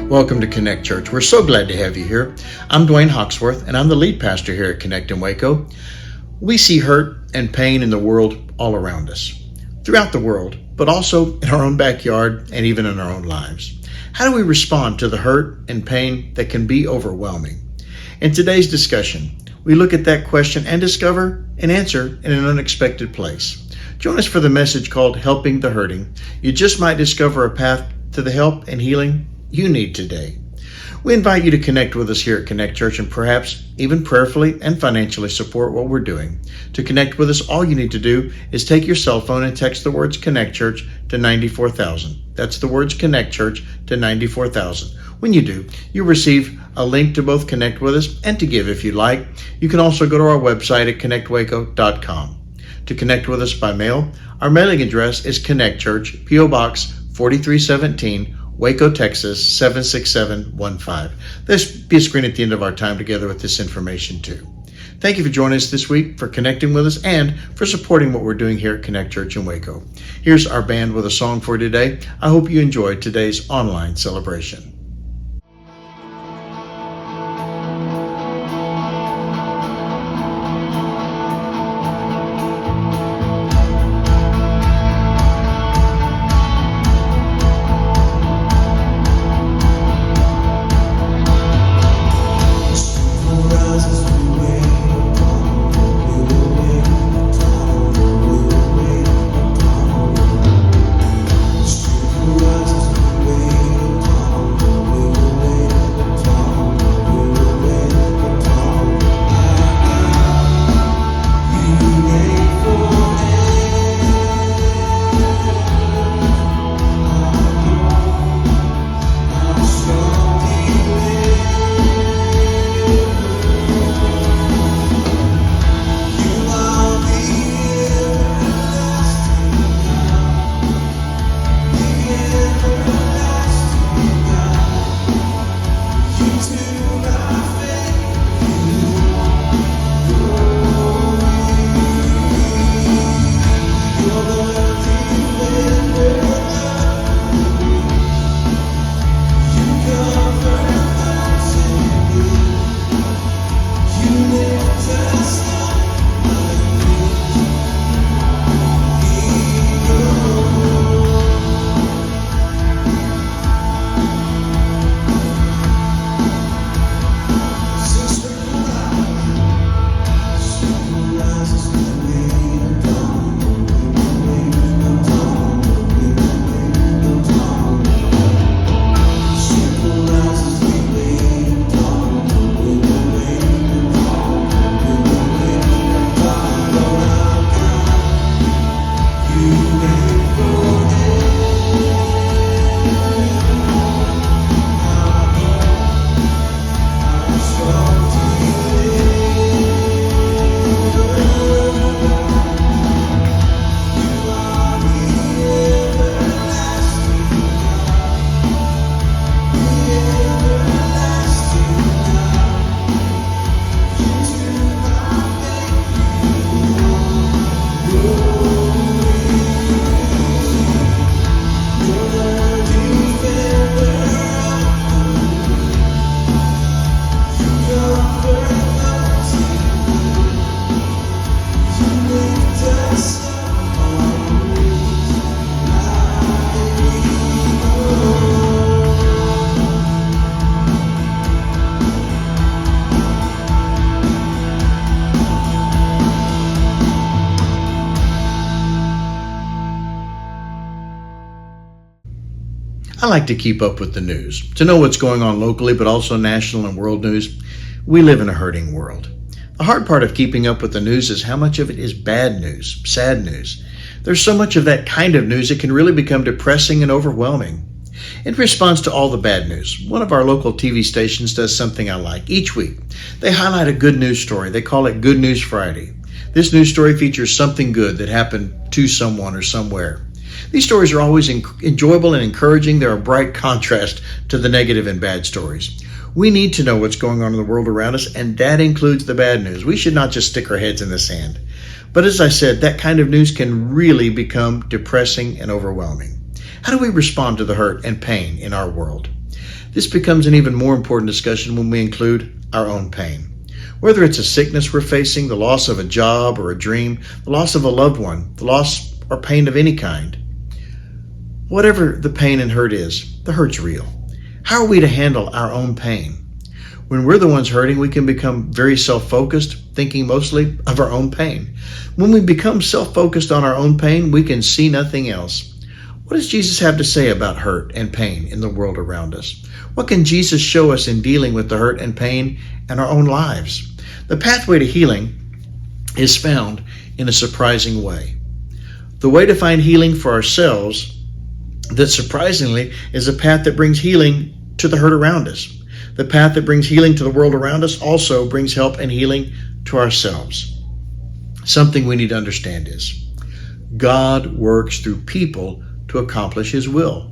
Welcome to Connect Church. We're so glad to have you here. I'm Dwayne Hawksworth, and I'm the lead pastor here at Connect in Waco. We see hurt and pain in the world all around us, throughout the world, but also in our own backyard and even in our own lives. How do we respond to the hurt and pain that can be overwhelming? In today's discussion, we look at that question and discover an answer in an unexpected place. Join us for the message called Helping the Hurting. You just might discover a path to the help and healing you need today. We invite you to connect with us here at Connect Church and perhaps even prayerfully and financially support what we're doing. To connect with us, all you need to do is take your cell phone and text the words Connect Church to 94,000. That's the words Connect Church to 94,000. When you do, you'll receive a link to both connect with us and to give if you like. You can also go to our website at connectwaco.com. To connect with us by mail, our mailing address is Connect Church, P.O. Box 4317, Waco, Texas 76715. There's be a screen at the end of our time together with this information too. Thank you for joining us this week, for connecting with us, and for supporting what we're doing here at Connect Church in Waco. Here's our band with a song for today. I hope you enjoyed today's online celebration. I like to keep up with the news, to know what's going on locally, but also national and world news. We live in a hurting world. The hard part of keeping up with the news is how much of it is bad news, sad news. There's so much of that kind of news it can really become depressing and overwhelming. In response to all the bad news, one of our local TV stations does something I like. Each week, they highlight a good news story. They call it Good News Friday. This news story features something good that happened to someone or somewhere. These stories are always enjoyable and encouraging. They're a bright contrast to the negative and bad stories. We need to know what's going on in the world around us, and that includes the bad news. We should not just stick our heads in the sand. But as I said, that kind of news can really become depressing and overwhelming. How do we respond to the hurt and pain in our world? This becomes an even more important discussion when we include our own pain. Whether it's a sickness we're facing, the loss of a job or a dream, the loss of a loved one, the loss or pain of any kind. Whatever the pain and hurt is, the hurt's real. How are we to handle our own pain? When we're the ones hurting, we can become very self-focused, thinking mostly of our own pain. When we become self-focused on our own pain, we can see nothing else. What does Jesus have to say about hurt and pain in the world around us? What can Jesus show us in dealing with the hurt and pain in our own lives? The pathway to healing is found in a surprising way. The way to find healing for ourselves, that surprisingly is a path that brings healing to the hurt around us. The path that brings healing to the world around us also brings help and healing to ourselves. Something we need to understand is God works through people to accomplish His will.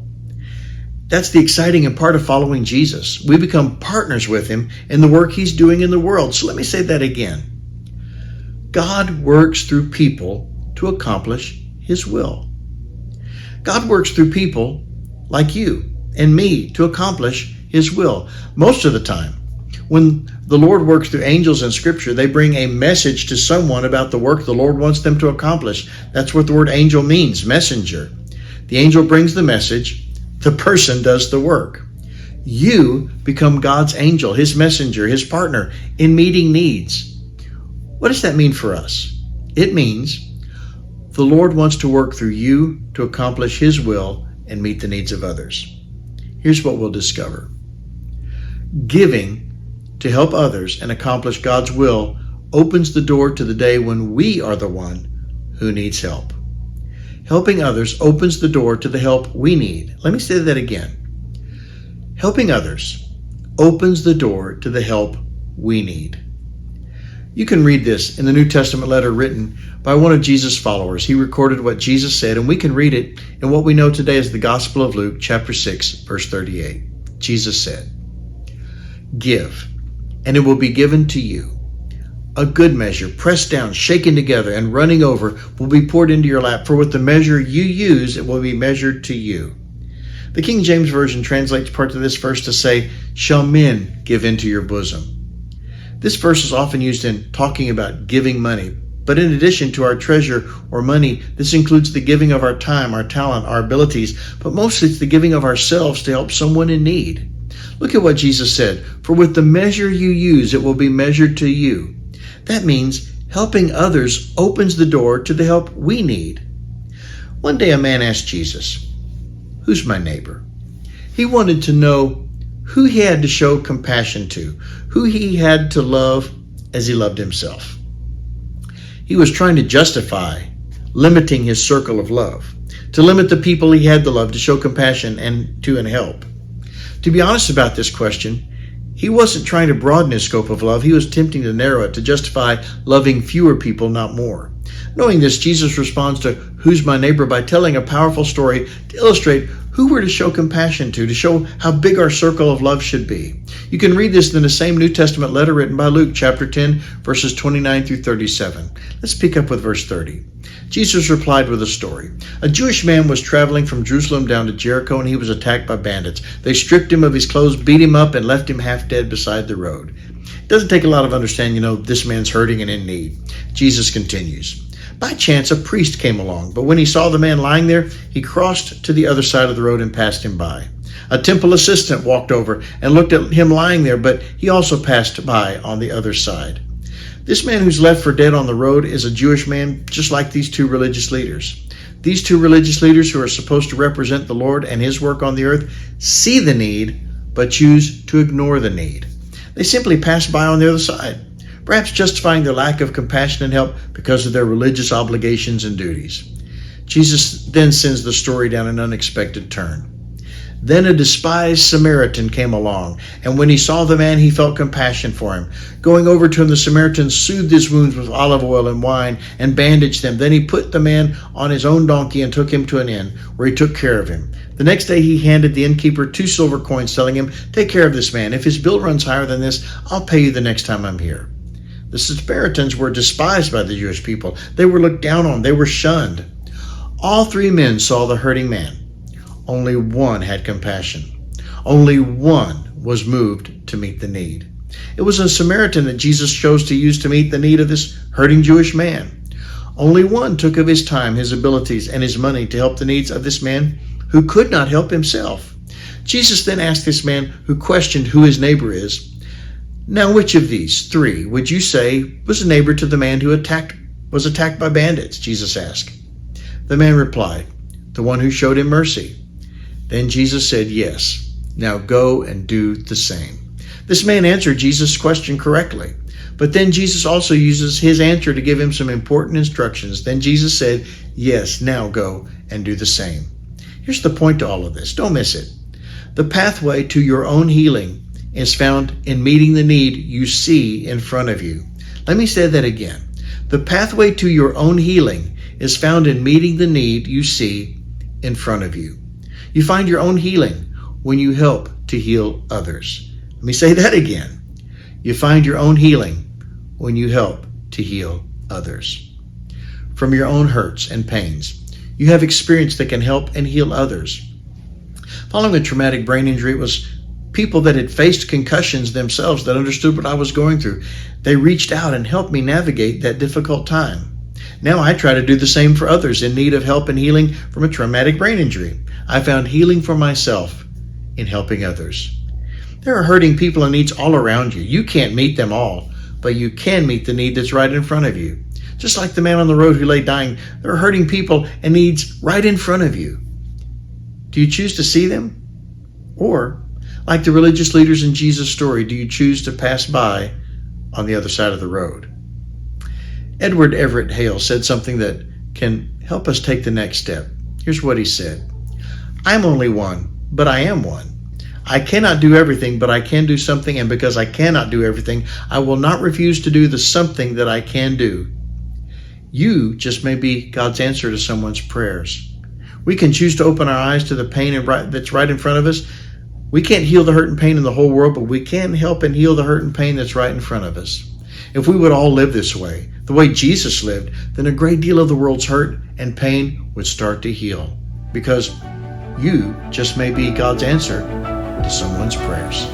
That's the exciting part of following Jesus. We become partners with Him in the work He's doing in the world. So let me say that again. God works through people to accomplish His will. God works through people like you and me to accomplish His will. Most of the time, when the Lord works through angels in Scripture, they bring a message to someone about the work the Lord wants them to accomplish. That's what the word angel means, messenger. The angel brings the message. The person does the work. You become God's angel, His messenger, His partner in meeting needs. What does that mean for us? It means the Lord wants to work through you to accomplish His will and meet the needs of others. Here's what we'll discover. Giving to help others and accomplish God's will opens the door to the day when we are the one who needs help. Helping others opens the door to the help we need. Let me say that again. Helping others opens the door to the help we need. You can read this in the New Testament letter written by one of Jesus' followers. He recorded what Jesus said, and we can read it in what we know today as the Gospel of Luke, chapter 6, verse 38. Jesus said, "Give, and it will be given to you. A good measure, pressed down, shaken together, and running over, will be poured into your lap. For with the measure you use, it will be measured to you." The King James Version translates parts of this verse to say, "Shall men give into your bosom?" This verse is often used in talking about giving money. But in addition to our treasure or money, this includes the giving of our time, our talent, our abilities, but mostly it's the giving of ourselves to help someone in need. Look at what Jesus said, "For with the measure you use, it will be measured to you." That means helping others opens the door to the help we need. One day a man asked Jesus, "Who's my neighbor?" He wanted to know who he had to show compassion to, who he had to love as he loved himself. He was trying to justify limiting his circle of love, to limit the people he had to love, to show compassion and help. To be honest about this question, he wasn't trying to broaden his scope of love. He was attempting to narrow it, to justify loving fewer people, not more. Knowing this, Jesus responds to "Who's my neighbor?" by telling a powerful story to illustrate who we're to show compassion to show how big our circle of love should be. You can read this in the same New Testament letter written by Luke, chapter 10, verses 29 through 37. Let's pick up with verse 30. Jesus replied with a story. A Jewish man was traveling from Jerusalem down to Jericho, and he was attacked by bandits. They stripped him of his clothes, beat him up, and left him half dead beside the road. It doesn't take a lot of understanding, this man's hurting and in need. Jesus continues. By chance, a priest came along, but when he saw the man lying there, he crossed to the other side of the road and passed him by. A temple assistant walked over and looked at him lying there, but he also passed by on the other side. This man who's left for dead on the road is a Jewish man, just like these two religious leaders. These two religious leaders, who are supposed to represent the Lord and His work on the earth, see the need, but choose to ignore the need. They simply pass by on the other side, perhaps justifying their lack of compassion and help because of their religious obligations and duties. Jesus then sends the story down an unexpected turn. Then a despised Samaritan came along, and when he saw the man, he felt compassion for him. Going over to him, the Samaritan soothed his wounds with olive oil and wine and bandaged them. Then he put the man on his own donkey and took him to an inn, where he took care of him. The next day he handed the innkeeper 2 silver coins, telling him, "Take care of this man. If his bill runs higher than this, I'll pay you the next time I'm here." The Samaritans were despised by the Jewish people. They were looked down on. They were shunned. All 3 men saw the hurting man. Only one had compassion. Only one was moved to meet the need. It was a Samaritan that Jesus chose to use to meet the need of this hurting Jewish man. Only one took of his time, his abilities, and his money to help the needs of this man who could not help himself. Jesus then asked this man who questioned who his neighbor is, "Now which of these three would you say was a neighbor to the man who was attacked by bandits?" Jesus asked. The man replied, "The one who showed him mercy." Then Jesus said, "Yes, now go and do the same." This man answered Jesus' question correctly. But then Jesus also uses his answer to give him some important instructions. Then Jesus said, "Yes, now go and do the same." Here's the point to all of this. Don't miss it. The pathway to your own healing is found in meeting the need you see in front of you. Let me say that again. The pathway to your own healing is found in meeting the need you see in front of you. You find your own healing when you help to heal others. Let me say that again. You find your own healing when you help to heal others. From your own hurts and pains, you have experience that can help and heal others. Following a traumatic brain injury, it was people that had faced concussions themselves that understood what I was going through. They reached out and helped me navigate that difficult time. Now I try to do the same for others in need of help and healing from a traumatic brain injury. I found healing for myself in helping others. There are hurting people and needs all around you. You can't meet them all, but you can meet the need that's right in front of you. Just like the man on the road who lay dying, there are hurting people and needs right in front of you. Do you choose to see them? Or, like the religious leaders in Jesus' story, do you choose to pass by on the other side of the road? Edward Everett Hale said something that can help us take the next step. Here's what he said. "I'm only one, but I am one. I cannot do everything, but I can do something, and because I cannot do everything, I will not refuse to do the something that I can do." You just may be God's answer to someone's prayers. We can choose to open our eyes to the pain that's right in front of us. We can't heal the hurt and pain in the whole world, but we can help and heal the hurt and pain that's right in front of us. If we would all live this way, the way Jesus lived, then a great deal of the world's hurt and pain would start to heal. Because you just may be God's answer to someone's prayers.